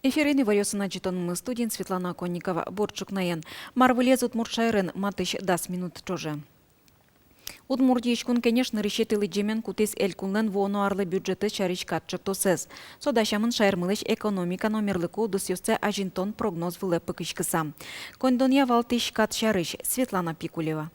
Эфирини варёсына житонмы студент Светлана Конникова борчук наян. Марвылез утмуршайрын матыш 10 минут тоже. Удмуртиечкун, конечно, решетили джемен кутис элькунлен воонуарлы бюджеты чарич катчык тосез. Содашамын шайрмылыш экономика номерлыку дусёсце ажинтон прогноз вылы пыкышкыса. Кондония валтиш кат шарыш Светлана Пикулева.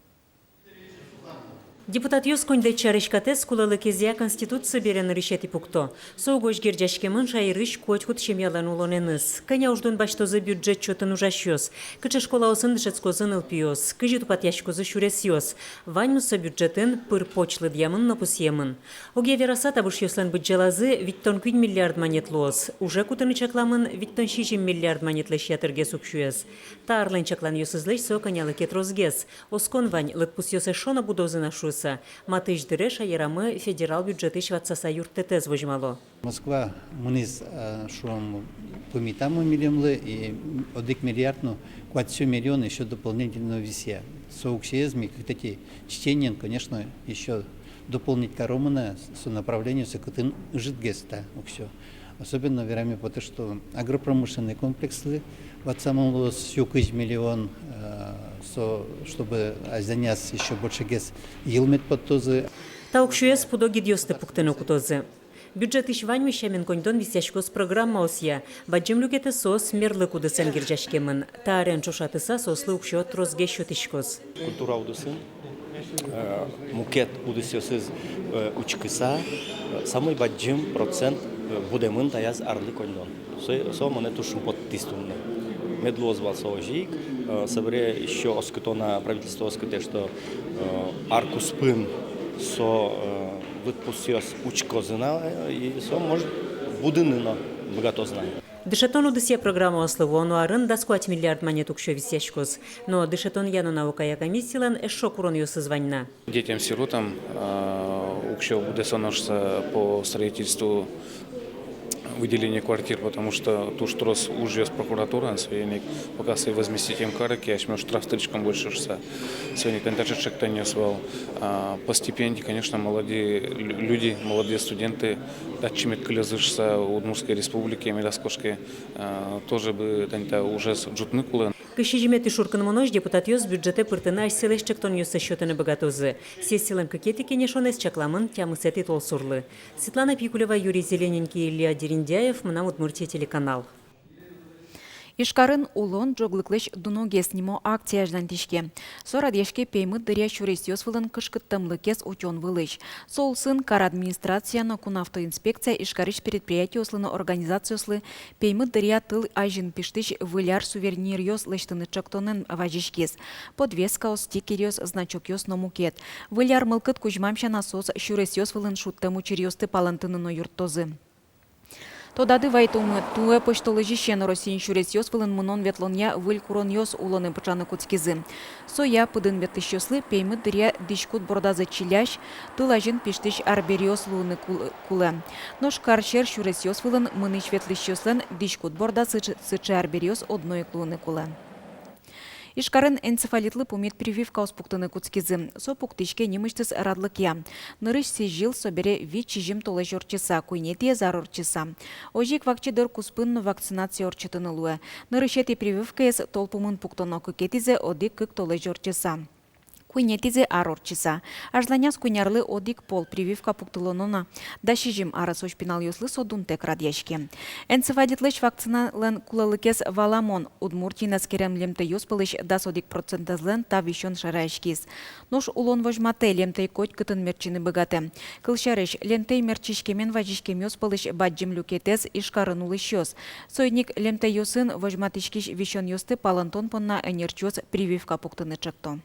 Депутат Юсконде чарышкатес кулалы кезия Конституция берен решети пукто. Соугош герджашкемын шайрыш котькут шемьялан улоненыз. Коня уждун баштозы бюджет чотын ужашёс. Кыча школа осын дышецкозын ылпиёс. Кыжи тупатяшкозы шуресёс. Ваньмуса бюджетын пыр почлы дьямын напусьемын. Оге вераса табыш ёслен бюджелазы виттон 1 миллиард монетлос. Уже кутыны чакламын виттон 6 миллиард монетлыш ятырге сукшуес. Та арлен чаклан ёсызлыш со конялы кетрозгес. Оскон вань лытпус ёсе шона будозы нашус. Матыш дыреша ярамы федерал бюджеты шватсаса юрттетез возьмало. Москва муниз шум помитаму миллионлы и 1 миллиард, ну, 4 миллиона еще дополнительно висят. Соуксиезми, как эти чтения, конечно, еще дополнить коромана с направлением секутын жидгеста. Особенно верами, потому что агропромышленные комплексы в самом лос 1 миллион, чтобы заняться еще больше гес елмет подтозы. Таукшуес пудоги дьосты пуктену кутозы. Бюджет ишвань шамен кондон висяшкос программа осья. Баджим люкете сос мерлы кудысын гиржашкемын. Таарен чушатыса сослы укшо трозге шотишкос. Культура удысын, мукет удысёсыз учкыса, самый баджим процент будемын таяз арлы кондон. Со моне тушим подтистумны. Медлу озвал соожик, собре еще оскутона правительство оскуте, что аркуспын со выпустил учкозына и со может будыныно богато знает. Дышетон удысе программа ослывону арын да 4 миллиард монет укшо висяшкос. Но дышетон яну наукая комиссиялан эшо курон ёсызваньна. Детям-сиротам укшо буде соношься по строительству выделение квартир, потому что туш трос уже с прокуратурой, сегодня пока се возместить им караки, а штраф стричком больше шса. Сегодня контачек кто не свал. По стипендии, конечно, молодые люди, молодые студенты, датчимет колезышься Удмуртской республики, Меляскошки, тоже бы уже джутны кулы. Кышижимети шурканмонош депутат ёс бюджете пыртына айселеш чектон ёс счётыны богатозы. Сесилым кокетики нешонес чакламын тямысети толсурлы. Светлана Пикулева, Юрий Зелененький, Илья Дериндяев, Мына Удмуртия телеканал. Ишкарын улон жоглыклыш дуногес нимо акция ждантишке. Сорадешке пеймы дыря шуресёс вылын кышкыттымлы кес учен вылыш. Сол сын кар администрацияны кунавтоинспекция ишкарыш предприятиослыны организацияслы пеймы дыря тыл айжин пиштыш выляр сувенир ёс лыштыны чактонын важишкес. Подвеска ос стикерёс значок ёс номукет. Выляр мылкыт кужмамша насос шуресёс вылын шуттыму чирёсты палантыныно юрттозы. Тодады вайтумы туэ почтолы жищен Российн шурес ёс вылын мунон ветлония выль курон ёс улоны пычаны куцкизы. Соя пыдын ветлыщёслы пеймы дыря дишкут бордазы чиляш, тылажин пиштыш арбериос луны кулы. Нош карчер шурес ёс вылын мыныш ветлыщёслен дишкут бордазы сычы арбериос одной луны кулы. Ишкарын энцефалитлы пумет прививка оспуктыны куцкизы. Со пуктышке немыштыс радлыкия. Нырыш сижил собере вичижим толеш орчыса, куйнетие зар орчыса. Ожик вакчидыр куспын вакцинация орчытыны луэ. Нырышети прививка ес толпумын пуктоно кыкетизе одик кык толеш орчыса. Куйнетизе ар орчыса. Ажланяс куйнярлы одик пол прививка пуктылонона. Да шижим арас ошпинал ёслы содун тек радьяшке. Энцефалитлыш вакцинален кулалыкес валамон. Удмуртина скерем лемте ёспылыш да содик процентазлен та вишон шарайшкис. Нош улон вожмате лемтей коть кытын мерчины богате. Кылшарыш лемтей мерчишкемен важишкем ёспылыш баджим люкетес ишкарын улыш ёс. Сойник лемтей ёсын вожматышкиш вишон ёсты палантон понна энерчёс прививка пуктыны чакто.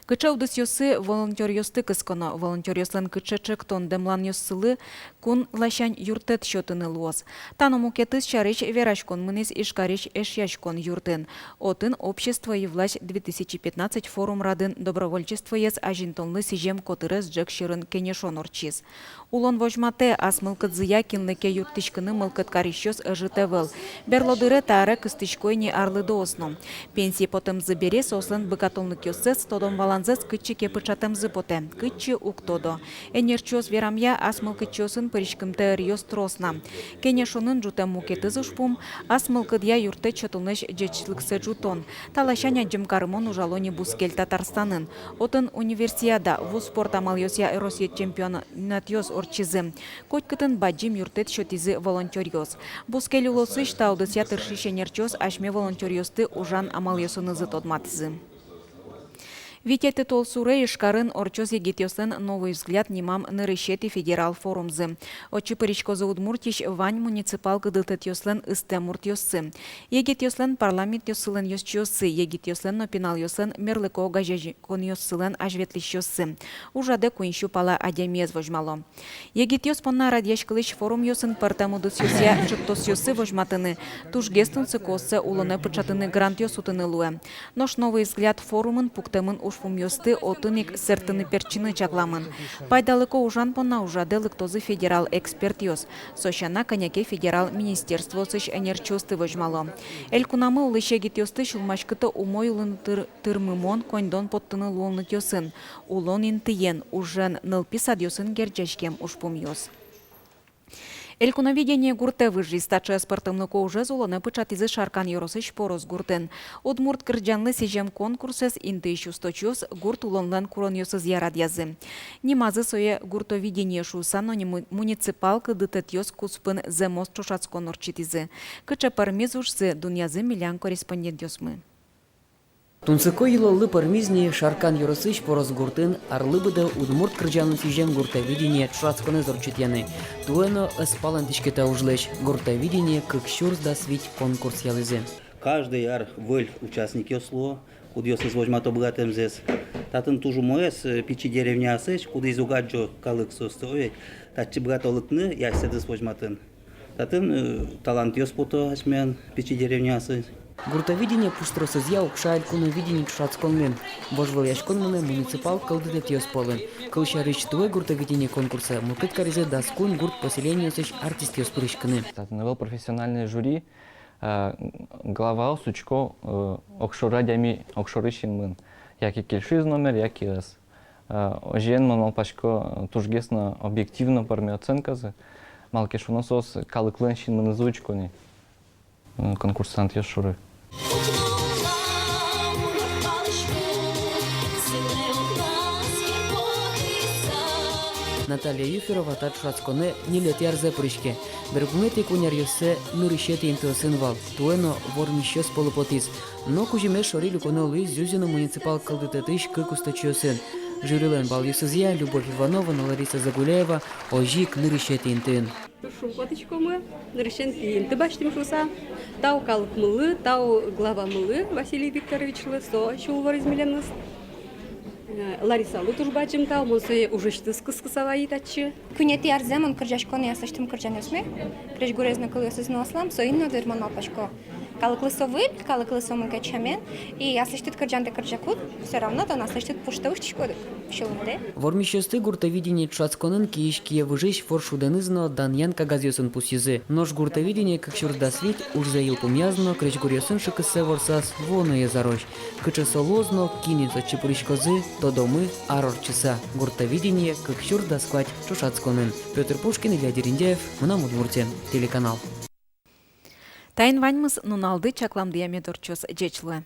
Кыча удыс ёсы волонтер ёсты кысконо, волонтер ёслен кыча чектон демлан ёссылы кун лащань юртет счётыны луос. Тану мукетыс чарыш верашкон мынес ишкарыш эшяшкон юртын. Отын общество и власть 2015 форум радын добровольчество ес ажинтонлы сижем котырес джек шырын кенешон орчиз. Улон вожмате ас мылкыдзыя кинлеке юттышкыны мылкыткарищёс ыжытывыл. Берлодыре тары кыстышкойни арлыды осно. Пенсии потымзы бере сослын быкатолнык ёсыз, тодом валанзыз кытчыке пычатымзы поте. Кытчы уктодо. Энерчёс верамя ас мылкытчёсын пырышкымты риос тросна. Кене шонын жутем мукетыз ушпум, ас мылкыдья юрты чотылныш жечлыксы жутон. Талашаня джимкарымон ужалони бускель Татарстанын. Отын универсиада вуз спорт амалйосия Россия чемпионатьос орчизы. Котькытын баджим юртет шотизы волонтерьос. Бускель улосы штаудыс ятыршишенерчос ашме волонтерьосты ужан амалйосынызы тодматызы. Витеты толсуре Ишкарын орчоз егетёсын новый взгляд немам нырышети федерал форумзы. Очи паричкозы удмуртиш вань муниципал гыдылтет ёслен истемурт ёсы. Егетёслен парламент ёсылен ёсчёсы, егетёслен нопинал ёслен мерлыко гажежкон ёсылен ажветлиш ёсы. Ужаде куиншу пала адемез вожмало. Егетёс понна радьяшкылыш форум ёсын партамудыс ёсия чыттос ёсы вожматыны. Туж гестун цикосы улыны пычатыны грант ёсутыны луэ. Нош новый взгляд форумын пуктымын Фумьосты отыник сертыны перчины чакламын. Пайдалыко ужан понна ужаде лыктозы федерал эксперт ёс. Сощана коняке федерал министерство сыш энерчосты вожмало. Эль кунамы улыше гитёсты шулмашкыты умой улын тырмымон коньдон поттыны луолны тёсын. Улон интыен ужен нылпи садьосын герджешкем ушпум ёс. Элькуновидение гурте выжи стача спортымныко уже зулоны пычатизы шаркан yorosыш порос гуртен. Удмурт кырджанлы сежем конкурсес интыщу сточос гурт улонлан куроньосыз ярадьязы. Немазы сое гуртовидение шусан, но не муниципал кыдытетьос куспын земост чушацкон орчитизы. Кыча пармезушсы дуньязы милян корреспондент ёсмы. Тунцыко йылылы пармизне шаркан yorosыш порос гуртын арлыбыда удмурт кырджанын сижем гуртовидение чушацконы зорчитяны. Туэно ыспалан тишкета ужлеш гуртовидение кыкшурс да свить конкурс ялызе. Каждый ар выль участник ёсло, куд ёсыз вожмато бгатемзес. Татын тужу моес пичи деревня асыш, куд изугаджо калык состой, татчи бгатолыкны яседыс вожматын. Татын талант ёспото ашмен пичи деревня асыш. Гуртовидение пуштросызья укшайль куновидение чушацконлен. Вожвол яшконмыны муниципал кылдыдет ёсполын. Кылшарыч туэ гуртовидение конкурса мукыт каризе даскун гурт поселение сыш артист ёспырышкыны. Был профессиональное жюри, глава Сучко окшорадями окшорыщинмын. Яки кельшиз номер, яки ас. Ожен манал пашко тужгесно объективно парме оценказы. Малкешуносос калыклынщин мын изучкони. Конкурсант Яшуры. Наталья Юферова тат шацконе не лет ярзе прышке. Бербунети куняр ёсе нурышети интосын вал. Туэно вормище с полупотис. Но кужиме шорили коне Луиз Зюзина муниципал калдытетыш кыкустачёсын. Жюрилен бал Юсызья, Любовь Иванова, Лариса Загулеева, ожик нурышети интын. Шумпоточкомы, нырышен тиенті баштым шуса. Тау калык мылы, тау глава мылы Василий Викторович Лысо, шулвар измеленыз. Лариса Лутуш бачым тау, монсое уже штыс кыскысавай тачы. Күнети арзем, он кыржашкон ясаштым кыржан ёсме. Креш гурезны кыл ёсызны аслам, соинно дырман алпашко. Калык лысо выль, калык лысо мынка чамен, и ясаштыт кыржанды кыржакут, все равно то насаштыт пуштауш тишкодык. Шулынде. Вормищёсты гуртовидение чушацконын киишкие выжиш форшуденызно даньян кагазёсын пусизы. Нож гуртовидение кыкшурдасвить ужзе илпумязно, креш гурьёсын шыкысе ворсас воное зарощ. Кычесолозно кинец от чепуричкозы, то домы арорчиса. Гуртовидение кыкшурдасквать чушацконын. Петр Пушкин, Илья Дерендяев, Мнам Удмуртия, телеканал. Тайн ваньмыз нуналды чакламды яме дорчос жечлы.